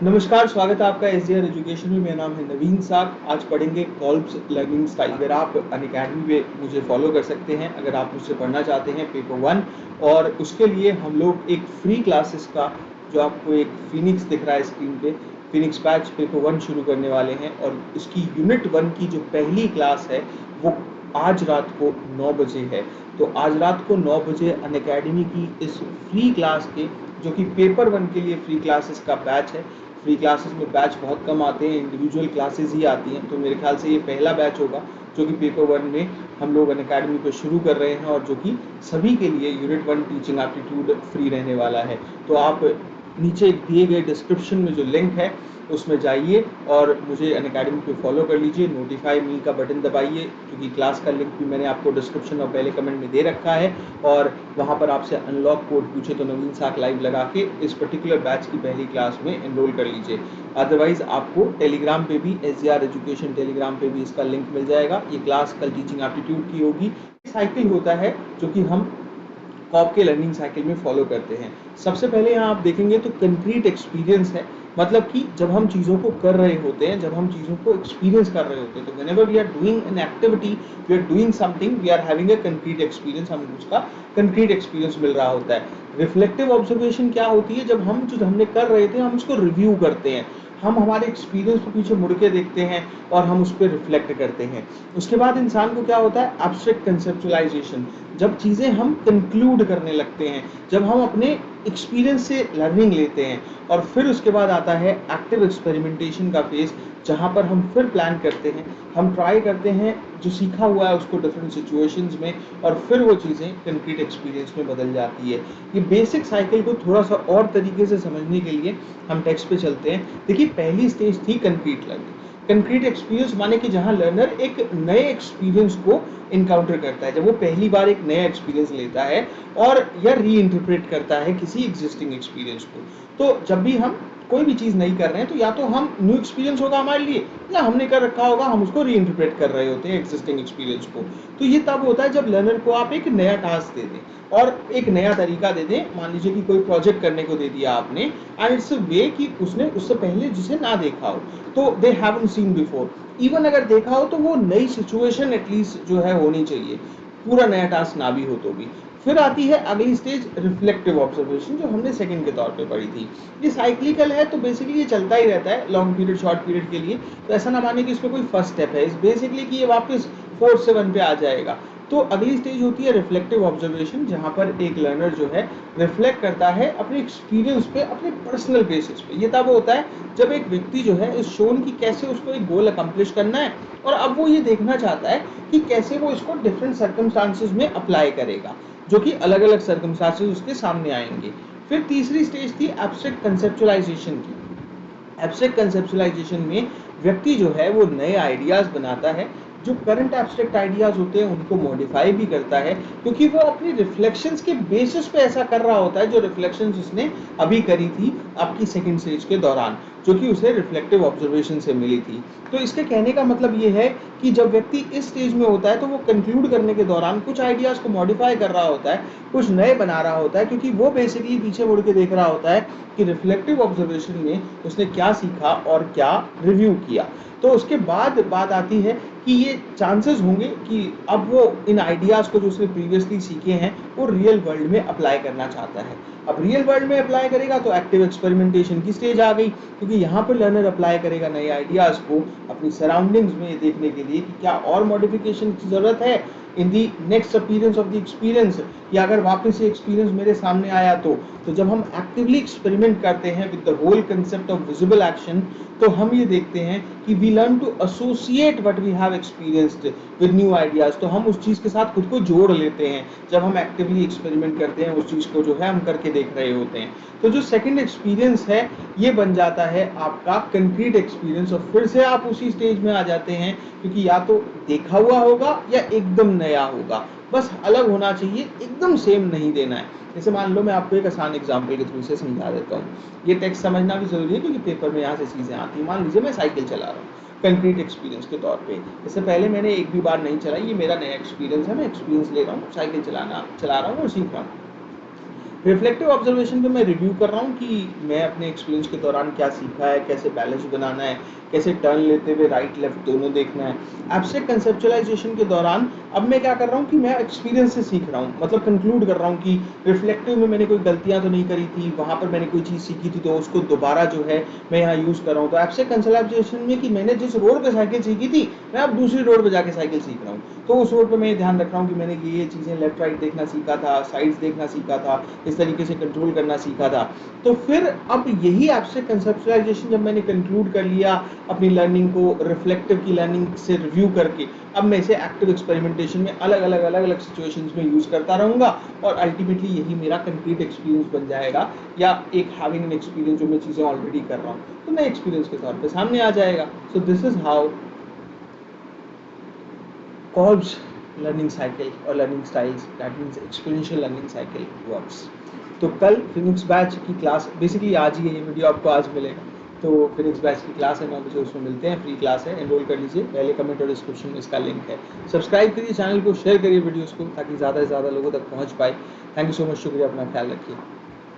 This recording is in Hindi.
नमस्कार, स्वागत है आपका एसडीआर एजुकेशन में। मेरा नाम है नवीन साग। आज पढ़ेंगे कॉल्ब्स लर्निंग स्टाइल। अगर आप अनअकैडमी पे मुझे फॉलो कर सकते हैं अगर आप मुझसे पढ़ना चाहते हैं पेपर 1, और उसके लिए हम लोग एक फ्री क्लासेस का, जो आपको एक फिनिक्स दिख रहा है स्क्रीन पे, फिनिक्स बैच पेपर 1 शुरू करने वाले हैं। और इसकी यूनिट 1 की जो पहली क्लास है वो आज रात को 9 बजे है। तो आज रात को 9 बजे अनअकैडमी की इस फ्री क्लास के, जो कि पेपर 1 के लिए फ्री क्लासेस का बैच है। फ्री क्लासेस में बैच बहुत कम आते हैं, इंडिविजुअल क्लासेस ही आती हैं। तो मेरे ख्याल से ये पहला बैच होगा जो कि पेपर 1 में हम लोग अनअकैडमी पे शुरू कर रहे हैं, और जो कि सभी के लिए यूनिट 1 टीचिंग एप्टीट्यूड फ्री रहने वाला है। तो आप नीचे दिए गए डिस्क्रिप्शन में जो लिंक है उसमें जाइए और मुझे अनअकैडमी पे फॉलो कर लीजिए। नोटिफाई मी का बटन दबाइए, क्योंकि क्लास का लिंक भी मैंने आपको डिस्क्रिप्शन और पहले कमेंट में दे रखा है। और वहाँ पर आपसे अनलॉक कोड पूछे तो नवीन साक लाइव लगा के इस पर्टिकुलर बैच की पहली क्लास में एनरोल कर लीजिए। अदरवाइज आपको टेलीग्राम पे भी, एसडीआर एजुकेशन टेलीग्राम पे भी इसका लिंक मिल जाएगा। ये क्लास कल टीचिंग एप्टीट्यूड की होगी। साइकिल होता है जो कि हम कॉप के लर्निंग साइकिल में फॉलो करते हैं। सबसे पहले यहाँ आप देखेंगे तो कंक्रीट एक्सपीरियंस है। मतलब कि जब हम चीज़ों को कर रहे होते हैं, जब हम चीज़ों को एक्सपीरियंस कर रहे होते हैं, तो whenever we are doing an activity, we are doing something, we are having a concrete experience, हम उसका कंक्रीट एक्सपीरियंस मिल रहा होता है। रिफ्लेक्टिव ऑब्जर्वेशन क्या होती है? जब हम जो हमने कर रहे थे हम उसको रिव्यू करते हैं, हम हमारे एक्सपीरियंस को पीछे मुड़ के देखते हैं और हम उस पर रिफ्लेक्ट करते हैं। उसके बाद इंसान को क्या होता है? Abstract conceptualisation. जब चीज़ें हम कंक्लूड करने लगते हैं, जब हम अपने एक्सपीरियंस से लर्निंग लेते हैं। और फिर उसके बाद आता है एक्टिव एक्सपेरिमेंटेशन का फेज, जहाँ पर हम फिर प्लान करते हैं, हम ट्राई करते हैं जो सीखा हुआ है उसको डिफरेंट सिचुएशंस में, और फिर वो चीज़ें कंक्रीट एक्सपीरियंस में बदल जाती है। ये बेसिक साइकिल को थोड़ा सा और तरीके से समझने के लिए हम टेक्स्ट पे चलते हैं। देखिए, पहली स्टेज थी कंक्रीट लर्निंग। कंक्रीट एक्सपीरियंस माने कि जहां लर्नर एक नए एक्सपीरियंस को इनकाउंटर करता है, जब वो पहली बार एक नया एक्सपीरियंस लेता है और या री इंटरप्रेट करता है किसी एग्जिस्टिंग एक्सपीरियंस को। तो जब भी हम कोई भी चीज़ नहीं कर रहे हैं तो या तो हम न्यू एक्सपीरियंस होगा हमारे लिए, या हमने कर रखा होगा, हम उसको री इंटरप्रेट कर रहे होते हैं एग्जिस्टिंग एक्सपीरियंस को। तो ये तब होता है जब लर्नर को आप एक नया टास्क दे दें और एक नया तरीका दे दें। मान लीजिए कि कोई प्रोजेक्ट करने को दे दिया आपने, एंड इट्स अ वे कि उसने उससे पहले जिसे ना देखा हो, तो they haven't seen before. Even अगर देखा हो तो वो नई सिचुएशन एटलीस्ट जो है होनी चाहिए, पूरा नया टास्क ना भी हो तो भी। फिर आती है अगली स्टेज, रिफ्लेक्टिव ऑब्जर्वेशन, जो हमने सेकंड के तौर पे पढ़ी थी। ये साइक्लिकल है, तो बेसिकली ये चलता ही रहता है लॉन्ग पीरियड शॉर्ट पीरियड के लिए। तो ऐसा ना माने कि इसमें कोई फर्स्ट स्टेप है, इस बेसिकली कि ये वापस 4 से 1 पे आ जाएगा। तो अगली स्टेज होती है रिफ्लेक्टिव ऑब्जर्वेशन, जहां पर एक लर्नर जो है रिफ्लेक्ट करता है अपने एक्सपीरियंस पे, अपने पर्सनल बेसिस पे। ये तब होता है जब एक व्यक्ति जो है इस शोन की कैसे उसको एक गोल अकम्प्लिश करना है, और अब वो ये देखना चाहता है कि कैसे वो इसको डिफरेंट सर्कमस्टांसेस में अप्लाई करेगा, जो कि अलग अलग सर्कमस्टांसेस उसके सामने आएंगे। फिर तीसरी स्टेज थी एब्स्ट्रैक्ट कंसेप्चुलाइजेशन की। एब्स्ट्रैक्ट कंसेप्चुलाइजेशन में व्यक्ति जो है वो नए आइडियाज बनाता है, जो करंट एब्स्ट्रैक्ट आइडियाज होते हैं उनको मॉडिफाई भी करता है, क्योंकि वो अपनी रिफ्लेक्शंस के बेसिस पे ऐसा कर रहा होता है, जो रिफ्लेक्शंस उसने अभी करी थी आपकी सेकंड स्टेज के दौरान, जो कि उसे रिफ्लेक्टिव ऑब्जर्वेशन से मिली थी। तो इसके कहने का मतलब ये है कि जब व्यक्ति इस स्टेज में होता है तो वो कंक्लूड करने के दौरान कुछ आइडियाज को मॉडिफाई कर रहा होता है, कुछ नए बना रहा होता है, क्योंकि वो बेसिकली पीछे मुड़ के देख रहा होता है कि रिफ्लेक्टिव ऑब्जर्वेशन में उसने क्या सीखा और क्या रिव्यू किया। तो उसके बाद बात आती है कि ये चांसेस होंगे कि अब वो इन आइडियाज़ को जो उसने प्रीवियसली सीखे हैं वो रियल वर्ल्ड में अप्लाई करना चाहता है। अब रियल वर्ल्ड में अप्लाई करेगा तो एक्टिव एक्सपेरिमेंटेशन की स्टेज आ गई, क्योंकि यहाँ पर लर्नर अप्लाई करेगा नए आइडियाज़ को अपनी सराउंडिंग्स में देखने के लिए कि क्या और मॉडिफिकेशन की ज़रूरत है in the next appearance of the experience, या अगर वापस से एक्सपीरियंस मेरे सामने आया तो जब हम एक्टिवली एक्सपेरिमेंट करते हैं with the whole concept of visible action, तो हम ये देखते हैं कि we learn to associate what we have experienced with new ideas. तो हम उस चीज़ के साथ खुद को जोड़ लेते हैं जब हम एक्टिवली एक्सपेरिमेंट करते हैं, उस चीज़ को जो है हम करके देख रहे होते हैं। तो जो सेकंड एक्सपीरियंस है ये बन जाता है आपका कंक्रीट एक्सपीरियंस, और फिर से आप उसी स्टेज में आ जाते हैं, क्योंकि या तो देखा हुआ होगा या एकदम नया होगा, बस अलग होना चाहिए, एकदम सेम नहीं देना है। जैसे मान लो मैं आपको एक आसान एग्जांपल के थ्रू से समझा देता हूँ। ये टेक्स्ट समझना भी जरूरी है क्योंकि पेपर में यहाँ से चीज़ें आती हैं। मान लीजिए मैं साइकिल चला रहा हूँ कंक्रीट एक्सपीरियंस के तौर पे। इससे पहले मैंने एक भी बार नहीं चलाई, ये मेरा नया एक्सपीरियंस है, मैं एक्सपीरियंस ले रहा हूँ, साइकिल चला रहा हूँ और सीख रहा हूँ। रिफ्लेक्टिव ऑब्जर्वेशन पे मैं रिव्यू कर रहा हूँ कि मैं अपने एक्सपीरियंस के दौरान क्या सीखा है, कैसे बैलेंस बनाना है, कैसे टर्न लेते हुए राइट लेफ्ट दोनों देखना है। एब्स्ट्रैक्ट कंसेप्चुअलाइजेशन के दौरान अब मैं क्या कर रहा हूँ कि मैं एक्सपीरियंस से सीख रहा हूँ, मतलब कंक्लूड कर रहा हूँ कि रिफ्लेक्टिव में मैंने कोई गलतियाँ तो नहीं करी थी, वहाँ पर मैंने कोई चीज़ सीखी थी तो उसको दोबारा जो है मैं यहाँ यूज़ कर रहा हूँ। तो एब्स्ट्रैक्ट कंसेप्चुअलाइजेशन में कि मैंने जिस रोड पर साइकिल सीखी थी मैं अब दूसरी रोड पर जाके साइकिल सीख रहा हूँ, तो उस रोड पर मैं ये ध्यान रख रहा हूँ कि मैंने ये चीज़ें लेफ्ट राइट देखना सीखा था, साइड्स देखना सीखा था, इस तरीके से कंट्रोल करना सीखा था। तो फिर अब यही एब्स्ट्रैक्ट कंसेप्चुअलाइजेशन जब मैंने कंक्लूड कर लिया अपनी लर्निंग को रिफ्लेक्टिव की लर्निंग से रिव्यू करके, अब मैं इसे एक्टिव एक्सपेरिमेंटेशन में अलग अलग सिचुएशंस में यूज़ करता रहूँगा और अल्टीमेटली यही मेरा कंक्रीट एक्सपीरियंस बन जाएगा, या एक हैविंग एन एक्सपीरियंस जो मैं चीज़ें ऑलरेडी कर रहा हूँ तो मैं एक्सपीरियंस के तौर पे सामने आ जाएगा। So this is how Kolb's learning cycle or learning styles, that means experiential learning cycle works. तो कल फिनिक्स बैच की क्लास, बेसिकली आज ही है, ये वीडियो आपको आज मिलेगा, तो फिनिक्स बैच की क्लास है 9 बजे, उसमें मिलते हैं, फ्री क्लास है, एनरोल कर लीजिए, पहले कमेंट और डिस्क्रिप्शन में इसका लिंक है। सब्सक्राइब करिए चैनल को, शेयर करिए वीडियोस को ताकि ज़्यादा से ज़्यादा लोगों तक पहुँच पाए। थैंक यू सो मच, शुक्रिया, अपना ख्याल रखिए।